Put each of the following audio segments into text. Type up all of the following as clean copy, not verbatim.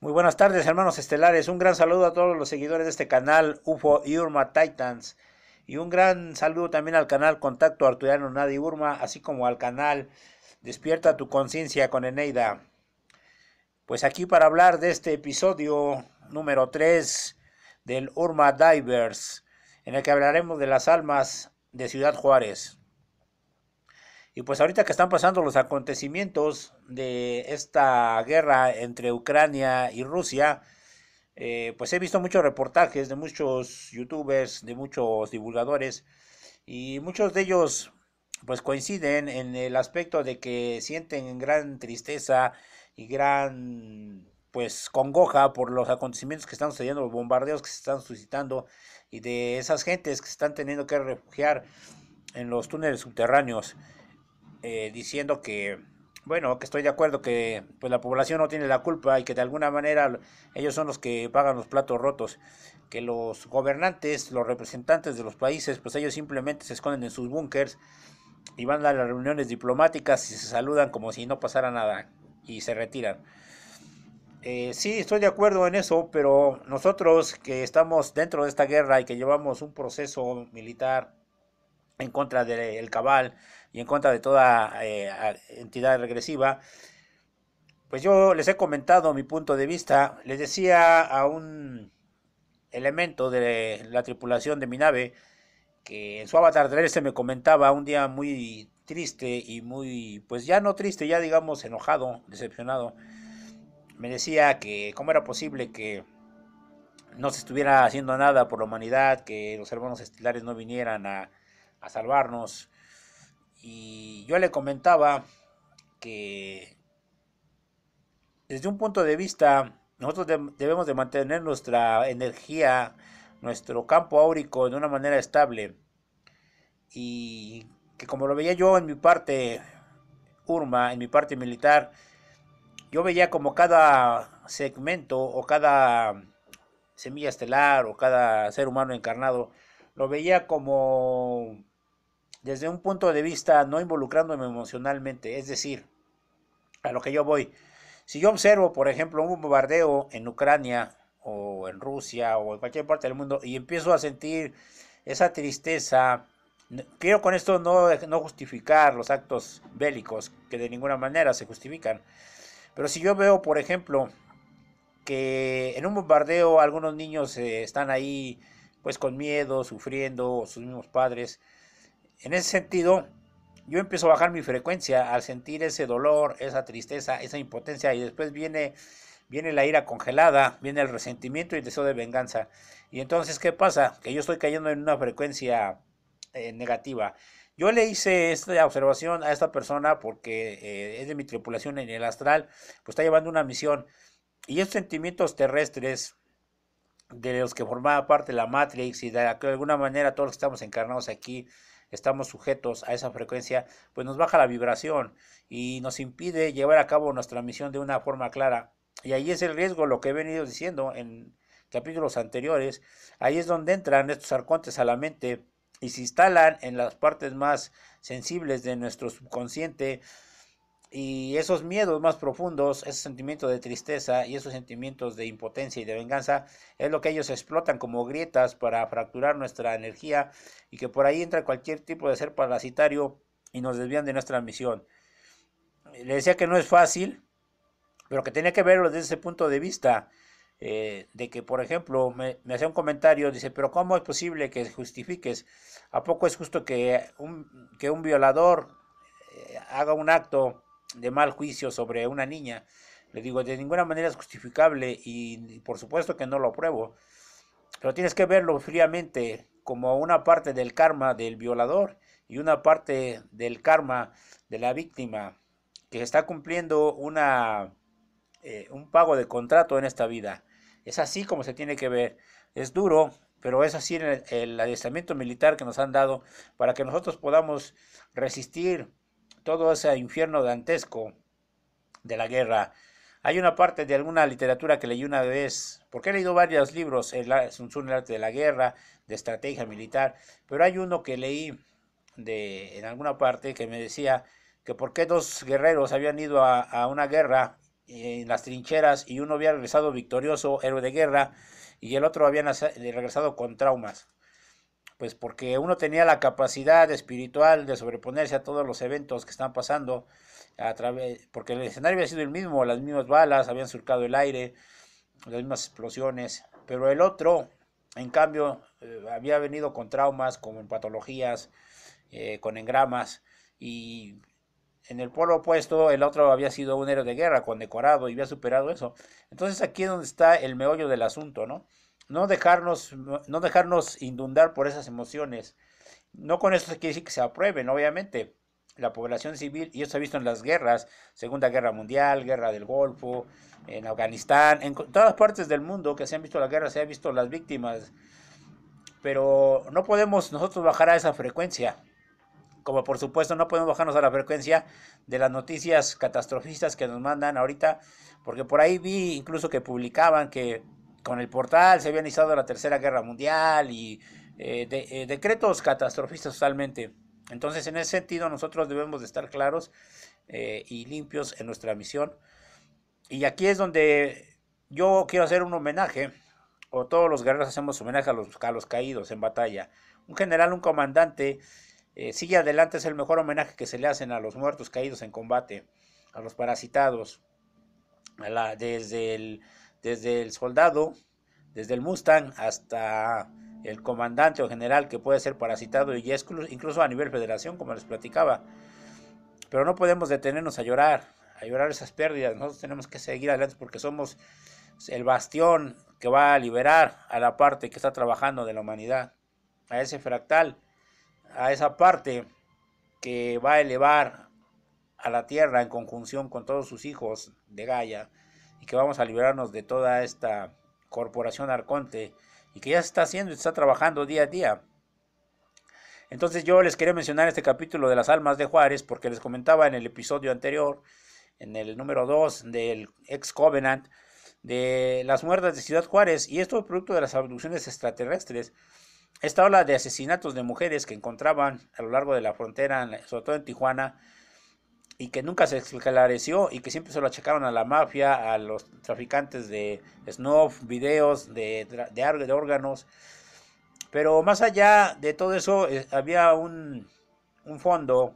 Muy buenas tardes, hermanos estelares. Un gran saludo a todos los seguidores de este canal UFO y Urma Titans. Y un gran saludo también al canal Contacto Arturiano Nadi Urma, así como al canal Despierta tu Conciencia con Eneida. Pues aquí para hablar de este episodio número 3 del Urma Divers, en el que hablaremos de las almas de Ciudad Juárez. Y pues ahorita que están pasando los acontecimientos de esta guerra entre Ucrania y Rusia, pues he visto muchos reportajes de muchos youtubers, de muchos divulgadores, y muchos de ellos pues coinciden en el aspecto de que sienten gran tristeza y gran pues congoja por los acontecimientos que están sucediendo, los bombardeos que se están suscitando y de esas gentes que se están teniendo que refugiar en los túneles subterráneos, diciendo que, bueno, que estoy de acuerdo que pues la población no tiene la culpa y que de alguna manera ellos son los que pagan los platos rotos, que los gobernantes, los representantes de los países, pues ellos simplemente se esconden en sus búnkers y van a las reuniones diplomáticas y se saludan como si no pasara nada y se retiran. Sí, estoy de acuerdo en eso, pero nosotros que estamos dentro de esta guerra y que llevamos un proceso militar en contra del cabal y en contra de toda entidad regresiva, pues yo les he comentado mi punto de vista. Les decía a un elemento de la tripulación de mi nave que en su avatar 3 se me comentaba un día muy triste y muy, pues ya no triste, ya digamos enojado, decepcionado. Me decía que cómo era posible que no se estuviera haciendo nada por la humanidad, que los hermanos estelares no vinieran a salvarnos. Y yo le comentaba que desde un punto de vista, nosotros debemos de mantener nuestra energía, nuestro campo áurico de una manera estable. Y que como lo veía yo en mi parte Urma, en mi parte militar, yo veía como cada segmento o cada semilla estelar o cada ser humano encarnado, lo veía como desde un punto de vista no involucrándome emocionalmente, es decir, a lo que yo voy. Si yo observo, por ejemplo, un bombardeo en Ucrania o en Rusia o en cualquier parte del mundo y empiezo a sentir esa tristeza, quiero con esto no justificar los actos bélicos, que de ninguna manera se justifican, pero si yo veo, por ejemplo, que en un bombardeo algunos niños están ahí pues con miedo, sufriendo, sus mismos padres, en ese sentido, yo empiezo a bajar mi frecuencia al sentir ese dolor, esa tristeza, esa impotencia y después viene la ira congelada, viene el resentimiento y el deseo de venganza. Y entonces, ¿qué pasa? Que yo estoy cayendo en una frecuencia negativa. Yo le hice esta observación a esta persona porque es de mi tripulación en el astral, pues está llevando una misión. Y estos sentimientos terrestres de los que formaba parte la Matrix y de alguna manera todos los que estamos encarnados aquí estamos sujetos a esa frecuencia, pues nos baja la vibración y nos impide llevar a cabo nuestra misión de una forma clara. Y ahí es el riesgo, lo que he venido diciendo en capítulos anteriores, ahí es donde entran estos arcontes a la mente y se instalan en las partes más sensibles de nuestro subconsciente, y esos miedos más profundos, ese sentimiento de tristeza y esos sentimientos de impotencia y de venganza, es lo que ellos explotan como grietas para fracturar nuestra energía y que por ahí entra cualquier tipo de ser parasitario y nos desvían de nuestra misión. Le decía que no es fácil, pero que tenía que verlo desde ese punto de vista. De que, por ejemplo, me hacía un comentario, dice, pero ¿cómo es posible que justifiques? ¿A poco es justo que un violador haga un acto de mal juicio sobre una niña? Le digo, de ninguna manera es justificable y por supuesto que no lo apruebo, pero tienes que verlo fríamente como una parte del karma del violador y una parte del karma de la víctima que está cumpliendo un pago de contrato en esta vida. Es así como se tiene que ver. Es duro, pero es así el adiestramiento militar que nos han dado para que nosotros podamos resistir todo ese infierno dantesco de la guerra. Hay una parte de alguna literatura que leí una vez, porque he leído varios libros, Sun Tzu, el arte de la guerra, de estrategia militar, pero hay uno que leí en alguna parte que me decía que por qué dos guerreros habían ido a una guerra en las trincheras y uno había regresado victorioso, héroe de guerra, y el otro había regresado con traumas. Pues porque uno tenía la capacidad espiritual de sobreponerse a todos los eventos que están pasando, porque el escenario había sido el mismo, las mismas balas habían surcado el aire, las mismas explosiones, pero el otro, en cambio, había venido con traumas, con patologías, con engramas, y en el polo opuesto el otro había sido un héroe de guerra condecorado y había superado eso. Entonces aquí es donde está el meollo del asunto, ¿no? No dejarnos inundar por esas emociones. No con eso se quiere decir que se aprueben, obviamente. La población civil, y eso se ha visto en las guerras, Segunda Guerra Mundial, Guerra del Golfo, en Afganistán, en todas partes del mundo que se han visto las guerras, se han visto las víctimas, pero no podemos nosotros bajar a esa frecuencia, como por supuesto no podemos bajarnos a la frecuencia de las noticias catastrofistas que nos mandan ahorita, porque por ahí vi incluso que publicaban que con el portal se había iniciado la Tercera Guerra Mundial y decretos catastrofistas totalmente. Entonces en ese sentido nosotros debemos de estar claros y limpios en nuestra misión. Y aquí es donde yo quiero hacer un homenaje, o todos los guerreros hacemos homenaje a los caídos en batalla. Un general, un comandante, sigue adelante, es el mejor homenaje que se le hacen a los muertos caídos en combate, a los parasitados, desde el soldado, desde el Mustang hasta el comandante o general que puede ser parasitado y incluso a nivel federación, como les platicaba. Pero no podemos detenernos a llorar esas pérdidas. Nosotros tenemos que seguir adelante porque somos el bastión que va a liberar a la parte que está trabajando de la humanidad, a ese fractal, a esa parte que va a elevar a la tierra en conjunción con todos sus hijos de Gaia, y que vamos a liberarnos de toda esta corporación arconte, y que ya se está haciendo y se está trabajando día a día. Entonces yo les quería mencionar este capítulo de las almas de Juárez porque les comentaba en el episodio anterior, en el número 2 del ex Covenant, de las muertas de Ciudad Juárez, y esto es producto de las abducciones extraterrestres. Esta ola de asesinatos de mujeres que encontraban a lo largo de la frontera, sobre todo en Tijuana, y que nunca se esclareció y que siempre se lo achacaron a la mafia, a los traficantes de snuff, videos, de órganos. Pero más allá de todo eso, había un fondo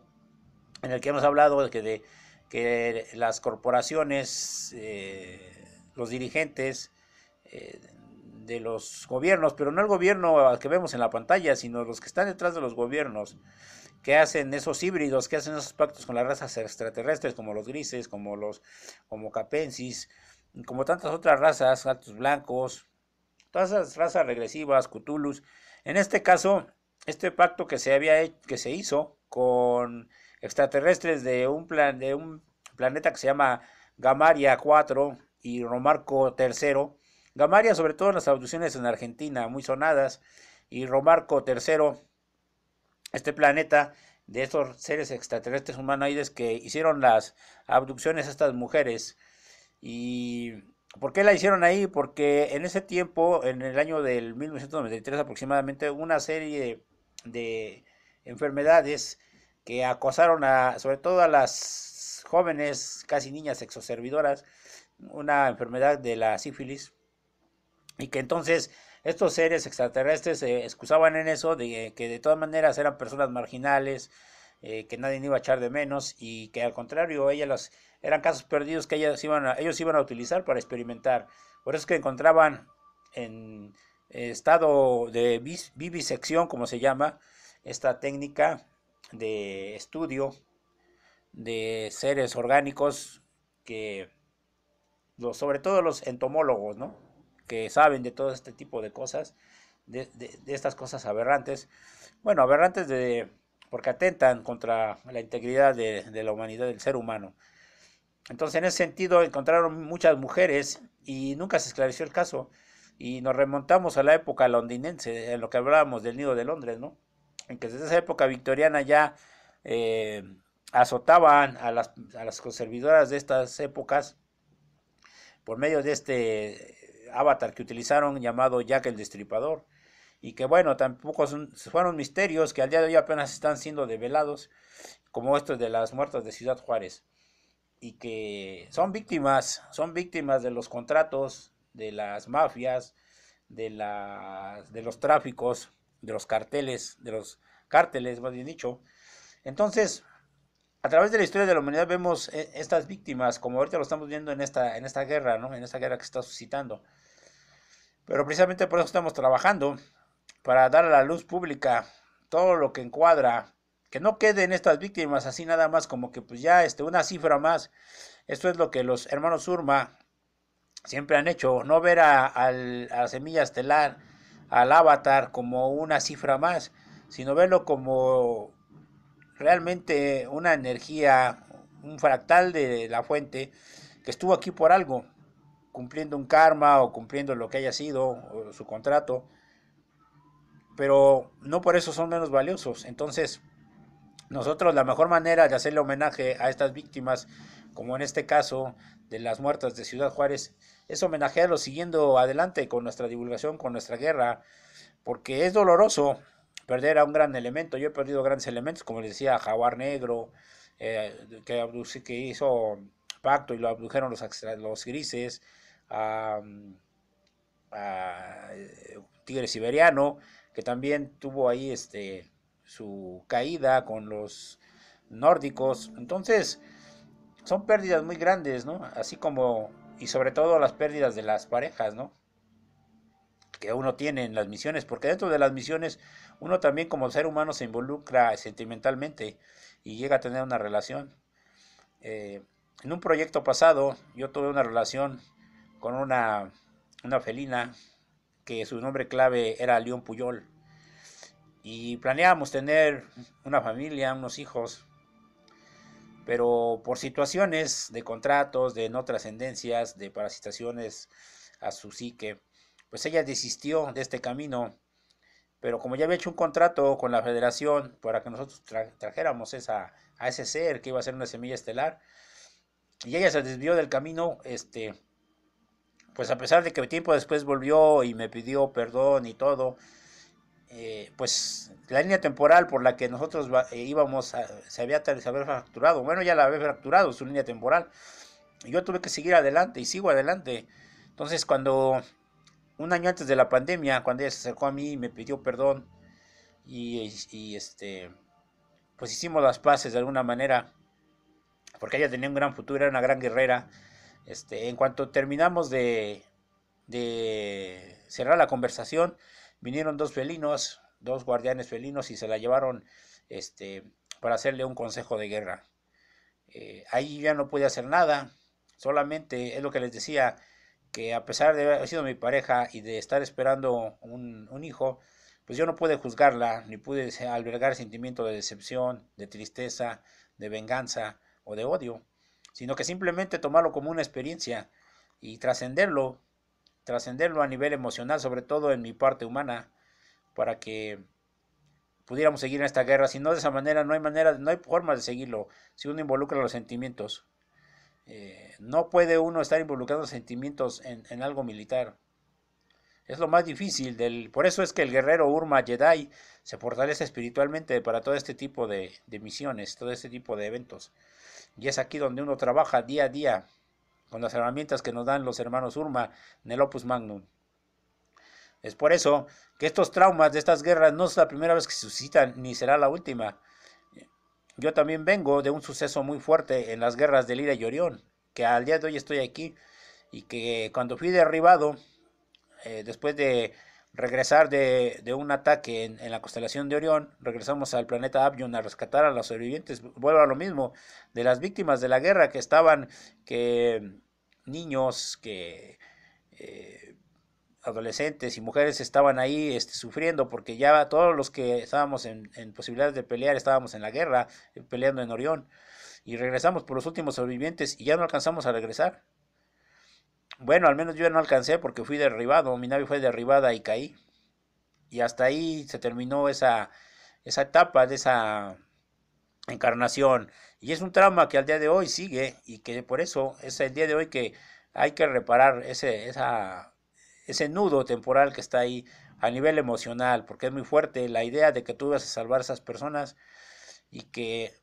en el que hemos hablado de que las corporaciones, los dirigentes de los gobiernos, pero no el gobierno que vemos en la pantalla, sino los que están detrás de los gobiernos, que hacen esos híbridos, que hacen esos pactos con las razas extraterrestres, como los grises, como Capensis, como tantas otras razas, altos blancos, todas esas razas regresivas, Cthulhus. En este caso, este pacto que se hizo con extraterrestres de un planeta que se llama Gamaria 4 y Romarco III. Gamaria, sobre todo en las abducciones en Argentina, muy sonadas, y Romarco III, este planeta de estos seres extraterrestres humanoides que hicieron las abducciones a estas mujeres. ¿Y por qué la hicieron ahí? Porque en ese tiempo, en el año del 1993 aproximadamente, hubo una serie de enfermedades que acosaron sobre todo a las jóvenes, casi niñas sexoservidoras, una enfermedad de la sífilis, y que entonces estos seres extraterrestres se excusaban en eso, de que de todas maneras eran personas marginales, que nadie iba a echar de menos, y que al contrario, eran casos perdidos que ellos iban a utilizar para experimentar. Por eso es que encontraban en estado de vivisección, como se llama, esta técnica de estudio de seres orgánicos que sobre todo los entomólogos, ¿no? Que saben de todo este tipo de cosas, de estas cosas aberrantes. Bueno, aberrantes porque atentan contra la integridad de la humanidad, del ser humano. Entonces, en ese sentido, encontraron muchas mujeres y nunca se esclareció el caso. Y nos remontamos a la época londinense, en lo que hablábamos del Nido de Londres, ¿no? En que desde esa época victoriana ya azotaban a las conservadoras de estas épocas por medio de este avatar que utilizaron llamado Jack el Destripador, y que bueno, tampoco fueron misterios que al día de hoy apenas están siendo develados, como estos de las muertas de Ciudad Juárez. y que son víctimas de los contratos, de las mafias, de los tráficos, de los cárteles, más bien dicho. Entonces, a través de la historia de la humanidad vemos estas víctimas, como ahorita lo estamos viendo en esta guerra, ¿no? En esta guerra que se está suscitando. Pero precisamente por eso estamos trabajando, para dar a la luz pública todo lo que encuadra, que no queden estas víctimas así nada más como que pues ya una cifra más. Esto es lo que los hermanos Urma siempre han hecho, no ver a la semilla estelar, al avatar como una cifra más, sino verlo como realmente una energía, un fractal de la fuente que estuvo aquí por algo, cumpliendo un karma o cumpliendo lo que haya sido, o su contrato, pero no por eso son menos valiosos. Entonces, nosotros la mejor manera de hacerle homenaje a estas víctimas, como en este caso de las muertas de Ciudad Juárez, es homenajearlos siguiendo adelante con nuestra divulgación, con nuestra guerra, porque es doloroso perder a un gran elemento. Yo he perdido grandes elementos, como les decía, Jaguar Negro, que hizo pacto y lo abdujeron los grises, a, a Tigre Siberiano, que también tuvo ahí su caída con los nórdicos. Entonces, son pérdidas muy grandes, ¿no? Así como, y sobre todo las pérdidas de las parejas, ¿no? Que uno tiene en las misiones, porque dentro de las misiones uno también como ser humano se involucra sentimentalmente y llega a tener una relación. En un proyecto pasado yo tuve una relación con una felina que su nombre clave era León Puyol y planeábamos tener una familia, unos hijos, pero por situaciones de contratos, de no trascendencias, de parasitaciones a su psique, pues ella desistió de este camino, pero como ya había hecho un contrato con la federación para que nosotros trajéramos a ese ser que iba a ser una semilla estelar, y ella se desvió del camino, pues a pesar de que tiempo después volvió y me pidió perdón y todo, pues la línea temporal por la que nosotros íbamos se había fracturado. Bueno, ya la había fracturado su línea temporal. Y yo tuve que seguir adelante y sigo adelante. Entonces, cuando un año antes de la pandemia, cuando ella se acercó a mí y me pidió perdón y pues hicimos las paces de alguna manera, porque ella tenía un gran futuro, era una gran guerrera. En cuanto terminamos de cerrar la conversación, vinieron dos felinos, dos guardianes felinos y se la llevaron para hacerle un consejo de guerra. Ahí ya no pude hacer nada, solamente es lo que les decía, que a pesar de haber sido mi pareja y de estar esperando un hijo, pues yo no pude juzgarla, ni pude albergar sentimiento de decepción, de tristeza, de venganza o de odio, sino que simplemente tomarlo como una experiencia y trascenderlo a nivel emocional, sobre todo en mi parte humana, para que pudiéramos seguir en esta guerra. Si no, de esa manera, no hay forma de seguirlo si uno involucra los sentimientos. No puede uno estar involucrando sentimientos en algo militar. Es lo más difícil. Por eso es que el guerrero Urma Jedi se fortalece espiritualmente para todo este tipo de misiones, todo este tipo de eventos. Y es aquí donde uno trabaja día a día con las herramientas que nos dan los hermanos Urma en el Opus Magnum. Es por eso que estos traumas de estas guerras no es la primera vez que se suscitan ni será la última. Yo también vengo de un suceso muy fuerte en las guerras de Lira y Orión, que al día de hoy estoy aquí y que cuando fui derribado, después de regresar de un ataque en la constelación de Orión, regresamos al planeta Avion a rescatar a los sobrevivientes. Vuelvo a lo mismo, de las víctimas de la guerra que estaban, que niños, que adolescentes y mujeres estaban ahí sufriendo porque ya todos los que estábamos en posibilidades de pelear estábamos en la guerra, peleando en Orión y regresamos por los últimos sobrevivientes y ya no alcanzamos a regresar. Bueno, al menos yo no alcancé porque fui derribado, mi nave fue derribada y caí. Y hasta ahí se terminó esa etapa de esa encarnación. Y es un trauma que al día de hoy sigue y que por eso es el día de hoy que hay que reparar ese nudo temporal que está ahí a nivel emocional, porque es muy fuerte la idea de que tú vas a salvar a esas personas y que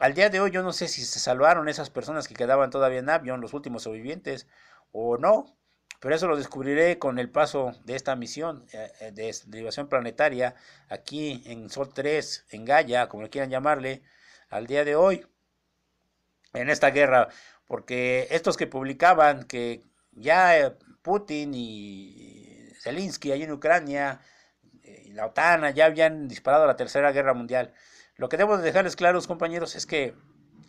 al día de hoy yo no sé si se salvaron esas personas que quedaban todavía en Avión, los últimos sobrevivientes, o no, pero eso lo descubriré con el paso de esta misión de derivación planetaria aquí en Sol 3, en Gaia, como le quieran llamarle, al día de hoy, en esta guerra, porque estos que publicaban que ya Putin y Zelensky allí en Ucrania, y la OTAN ya habían disparado a la Tercera Guerra Mundial. Lo que debo de dejarles claros, compañeros, es que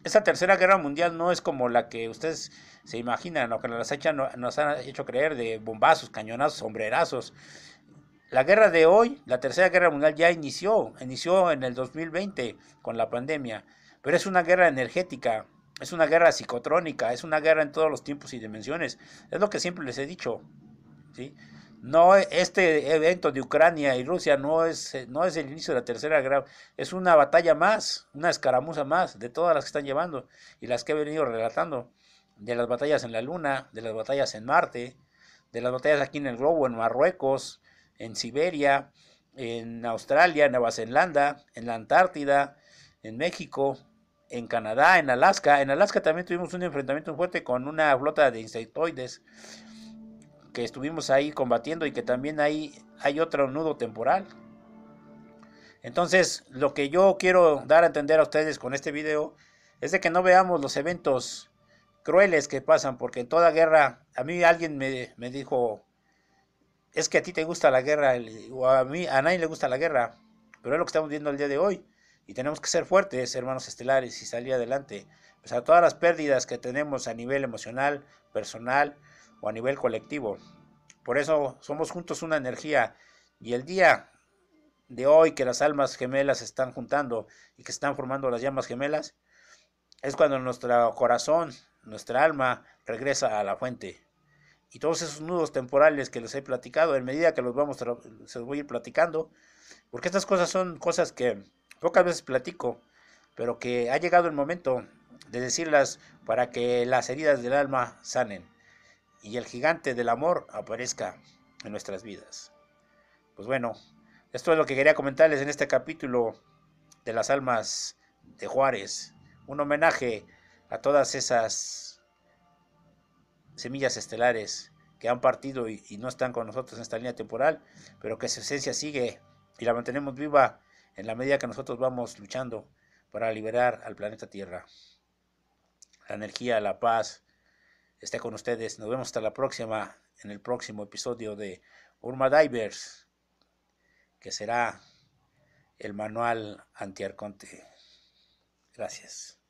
esta Tercera Guerra Mundial no es como la que ustedes se imaginan o que nos han hecho creer de bombazos, cañonazos, sombrerazos. La guerra de hoy, la Tercera Guerra Mundial ya inició en el 2020 con la pandemia, pero es una guerra energética, es una guerra psicotrónica, es una guerra en todos los tiempos y dimensiones. Es lo que siempre les he dicho, ¿sí? No, este evento de Ucrania y Rusia no es el inicio de la Tercera Guerra, es una batalla más, una escaramuza más de todas las que están llevando y las que he venido relatando, de las batallas en la Luna, de las batallas en Marte, de las batallas aquí en el globo, en Marruecos, en Siberia, en Australia, en Nueva Zelanda, en la Antártida, en México, en Canadá, en Alaska. En Alaska también tuvimos un enfrentamiento fuerte con una flota de insectoides que estuvimos ahí combatiendo y que también ahí hay otro nudo temporal. Entonces, lo que yo quiero dar a entender a ustedes con este video es de que no veamos los eventos crueles que pasan, porque en toda guerra, a mí alguien me dijo, es que a ti te gusta la guerra, o a nadie le gusta la guerra, pero es lo que estamos viendo el día de hoy, y tenemos que ser fuertes, hermanos estelares, y salir adelante. O sea, todas las pérdidas que tenemos a nivel emocional, personal o a nivel colectivo. Por eso somos juntos una energía, y el día de hoy que las almas gemelas se están juntando y que están formando las llamas gemelas, es cuando nuestro corazón, nuestra alma regresa a la fuente. Y todos esos nudos temporales que les he platicado, en medida que se los voy a ir platicando, porque estas cosas son cosas que pocas veces platico, pero que ha llegado el momento de decirlas para que las heridas del alma sanen y el gigante del amor aparezca en nuestras vidas. Pues bueno, esto es lo que quería comentarles en este capítulo de las almas de Juárez, un homenaje a todas esas semillas estelares que han partido y no están con nosotros en esta línea temporal, pero que su esencia sigue y la mantenemos viva en la medida que nosotros vamos luchando para liberar al planeta Tierra. La energía, la paz esté con ustedes. Nos vemos hasta la próxima, en el próximo episodio de Urma Divers, que será el manual antiarconte. Gracias.